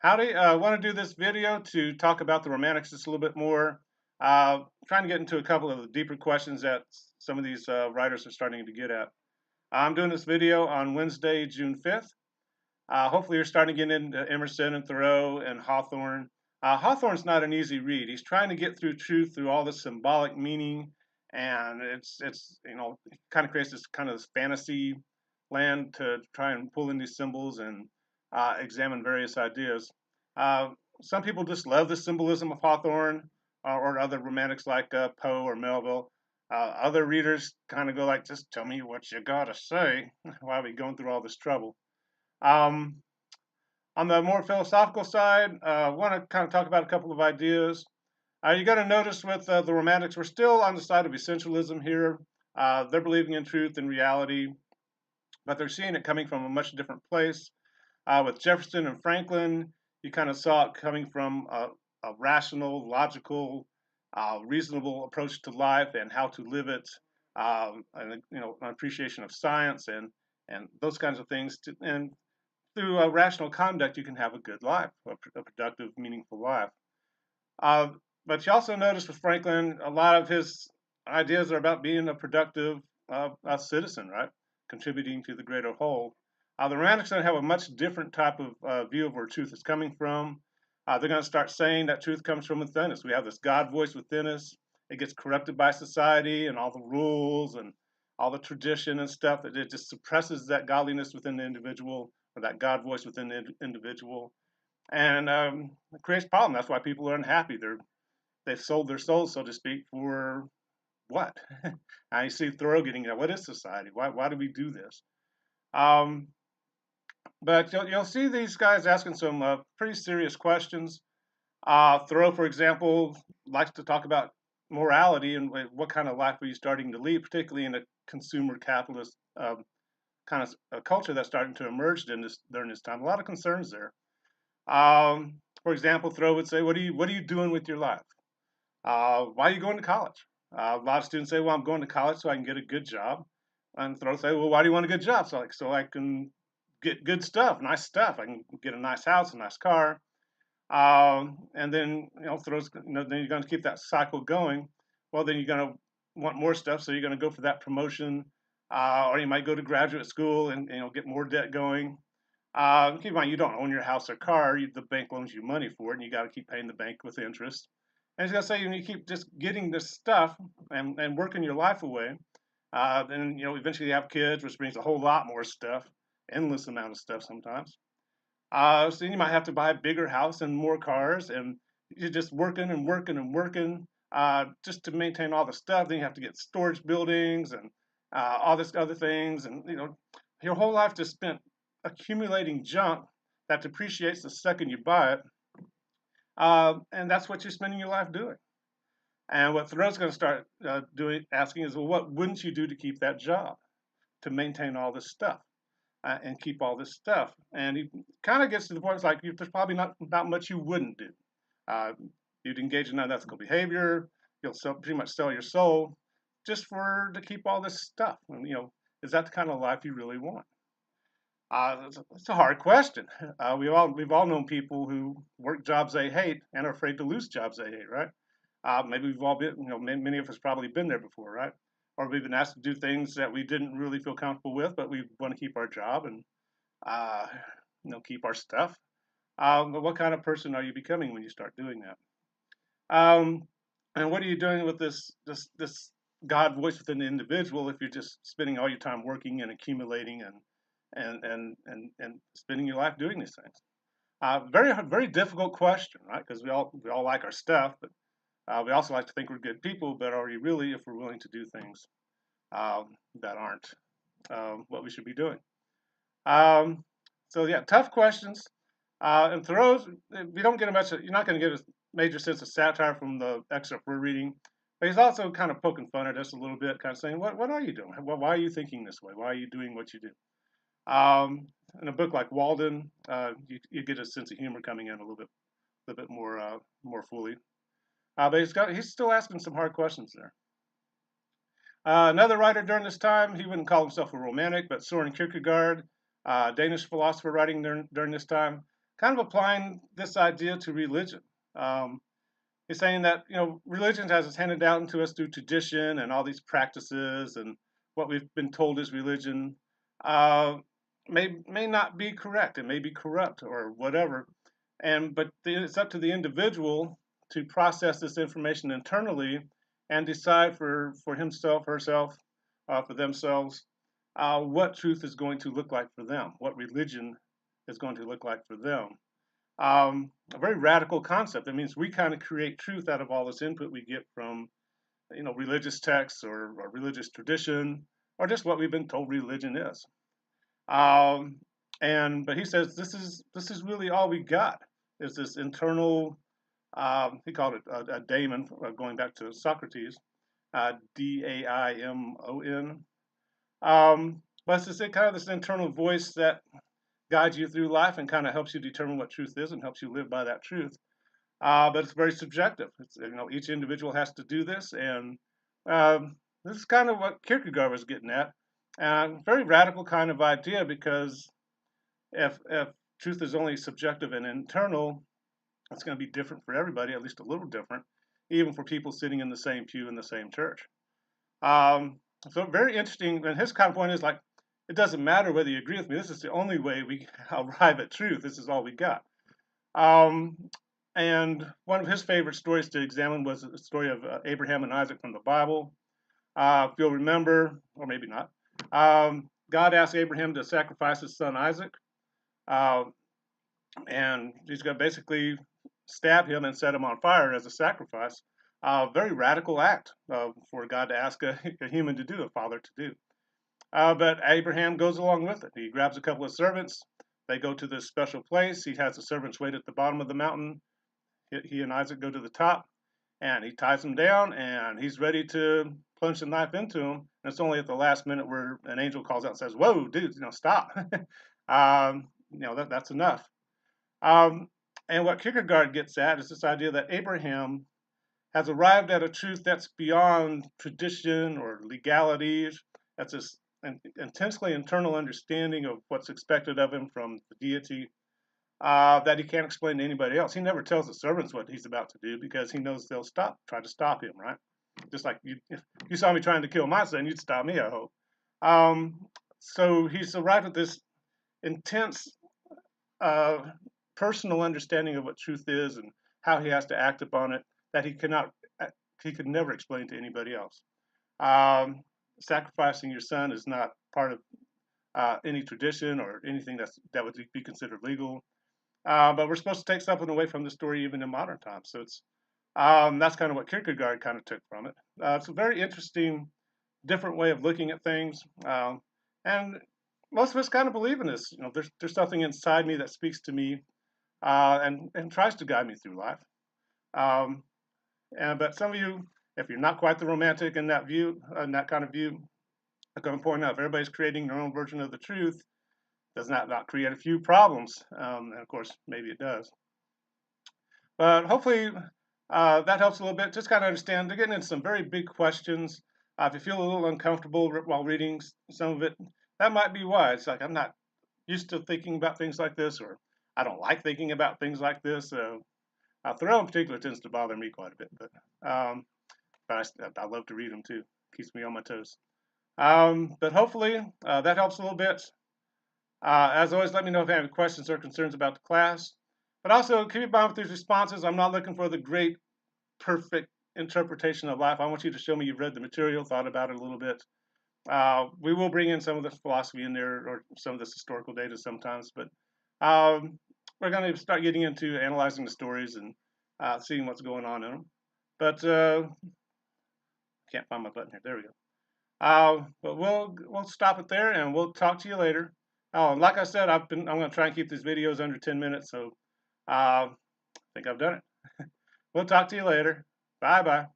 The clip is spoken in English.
Howdy, I want to do this video to talk about the Romantics just a little bit more. Trying to get into a couple of the deeper questions that some of these writers are starting to get at. I'm doing this video on Wednesday, June 5th. Hopefully you're starting to get into Emerson and Thoreau and Hawthorne. Hawthorne's not an easy read. He's trying to get through truth through all the symbolic meaning, and it's kind of creates this kind of this fantasy land to try and pull in these symbols and examine various ideas. Uh, some people just love the symbolism of Hawthorne or other romantics like Poe or Melville. Other readers kind of go like, just tell me what you gotta say. Why are we going through all this trouble? Um, on the more philosophical side, I want to kind of talk about a couple of ideas. You got to notice with the Romantics, we're still on the side of essentialism here. They're believing in truth and reality, but they're seeing it coming from a much different place. With Jefferson and Franklin, you kind of saw it coming from a rational, logical, reasonable approach to life and how to live it, and an appreciation of science and those kinds of things. And through rational conduct, you can have a good life, a productive, meaningful life. Uh, but you also notice with Franklin, a lot of his ideas are about being a productive citizen, right? Contributing to the greater whole. The Romantics have a much different type of view of where truth is coming from. They're going to start saying that truth comes from within us. We have this God voice within us. It gets corrupted by society and all the rules and all the tradition and stuff. That it just suppresses that godliness within the individual or that God voice within the individual, and it creates problems. That's why people are unhappy. They've sold their souls, so to speak, for what? I see Thoreau getting at what is society? Why do we do this? Um, but you'll see these guys asking some pretty serious questions. Thoreau, for example, likes to talk about morality and what kind of life are you starting to lead, particularly in a consumer capitalist kind of a culture that's starting to emerge during this time. A lot of concerns there. For example, Thoreau would say, "What are you doing with your life? Why are you going to college?" A lot of students say, "Well, I'm going to college so I can get a good job." And Thoreau say, "Well, why do you want a good job?" So I can get good stuff, nice stuff. I can get a nice house, a nice car. And then Thoreau's, then you're going to keep that cycle going. Well, then you're going to want more stuff, so you're going to go for that promotion, or you might go to graduate school and get more debt going. Keep in mind, you don't own your house or car. The bank loans you money for it, and you got to keep paying the bank with interest. And he's going to say, when you keep just getting this stuff and working your life away, then eventually you have kids, which brings a whole lot more stuff, endless amount of stuff sometimes. So you might have to buy a bigger house and more cars, and you're just working and working and working just to maintain all the stuff. Then you have to get storage buildings and all this other things, and your whole life just spent accumulating junk that depreciates the second you buy it, and that's what you're spending your life doing. And what Thoreau's going to start asking is, well, what wouldn't you do to keep that job, to maintain all this stuff? And keep all this stuff. And he kind of gets to the point, it's like there's probably not much you wouldn't do. You'd engage in unethical behavior. You'll pretty much sell your soul just to keep all this stuff. And, is that the kind of life you really want? It's a hard question. We've all known people who work jobs they hate and are afraid to lose jobs they hate, right? Maybe we've all been, many of us probably been there before, right? Or we've been asked to do things that we didn't really feel comfortable with, but we want to keep our job and uh, keep our stuff. But what kind of person are you becoming when you start doing that? And what are you doing with this God voice within the individual if you're just spending all your time working and accumulating and spending your life doing these things? Very difficult question, right? Because we all like our stuff, but we also like to think we're good people. But are you really, if we're willing to do things that aren't what we should be doing? So yeah, tough questions. And Thoreau's, we don't get you're not going to get a major sense of satire from the excerpt we're reading, but he's also kind of poking fun at us a little bit, kind of saying, what are you doing? Why are you thinking this way? Why are you doing what you do? In a book like Walden, you get a sense of humor coming in a little bit more fully. But he's still asking some hard questions there. Another writer during this time, he wouldn't call himself a romantic, but Soren Kierkegaard, Danish philosopher writing during this time. kind of applying this idea to religion. Um, he's saying that religion has us handed down to us through tradition and all these practices and what we've been told is religion uh, may not be correct. It may be corrupt or whatever. But it's up to the individual to process this information internally and decide for himself, herself, for themselves, what truth is going to look like for them, what religion is going to look like for them. A very radical concept. That means we kind of create truth out of all this input we get from, religious texts or religious tradition, or just what we've been told religion is. Um, but he says this is really all we got is this internal. He called it a daemon, going back to Socrates, Daimon. But it's just kind of this internal voice that guides you through life and kind of helps you determine what truth is and helps you live by that truth. But it's very subjective. Each individual has to do this, and this is kind of what Kierkegaard was getting at. Very radical kind of idea, because if truth is only subjective and internal, it's going to be different for everybody, at least a little different, even for people sitting in the same pew in the same church. So very interesting. And his kind of point is like, it doesn't matter whether you agree with me. This is the only way we arrive at truth. This is all we got. Um, and one of his favorite stories to examine was the story of Abraham and Isaac from the Bible. If you'll remember, or maybe not, God asked Abraham to sacrifice his son Isaac. And he's going to basically stab him and set him on fire as a sacrifice. Very radical act for God to ask a human to do, a father to do. But Abraham goes along with it. He grabs a couple of servants. They go to this special place. He has the servants wait at the bottom of the mountain. He and Isaac go to the top, and he ties them down, and he's ready to plunge the knife into them. And it's only at the last minute where an angel calls out and says, "Whoa, dude, stop." That's enough. Um, and what Kierkegaard gets at is this idea that Abraham has arrived at a truth that's beyond tradition or legalities. That's this intensely internal understanding of what's expected of him from the deity, that he can't explain to anybody else. He never tells the servants what he's about to do because he knows they'll try to stop him, right? Just like if you saw me trying to kill my son, you'd stop me, I hope. So he's arrived at this intense uh, personal understanding of what truth is and how he has to act upon it that he could never explain to anybody else. Sacrificing your son is not part of any tradition or anything that would be considered legal. But we're supposed to take something away from the story even in modern times. So that's kind of what Kierkegaard kind of took from it. It's a very interesting, different way of looking at things. And most of us kind of believe in this. There's something inside me that speaks to me and tries to guide me through life. But some of you, if you're not quite the romantic in that view, in that kind of view, I'm going to point out if everybody's creating their own version of the truth, does not create a few problems? And of course, maybe it does. But hopefully that helps a little bit. Just kind of understand. They're getting into some very big questions. If you feel a little uncomfortable while reading some of it, that might be why. It's like I'm not used to thinking about things like this, or I don't like thinking about things like this. Thoreau in particular tends to bother me quite a bit, but I love to read them too. Keeps me on my toes. But hopefully that helps a little bit. As always, let me know if you have any questions or concerns about the class. But also, keep in mind with these responses, I'm not looking for the great, perfect interpretation of life. I want you to show me you've read the material, thought about it a little bit. We will bring in some of the philosophy in there or some of this historical data sometimes, but we're going to start getting into analyzing the stories and seeing what's going on in them. But can't find my button here. There we go. But we'll stop it there, and we'll talk to you later. Oh, and like I said, I'm going to try and keep these videos under 10 minutes, so I think I've done it. We'll talk to you later. Bye-bye.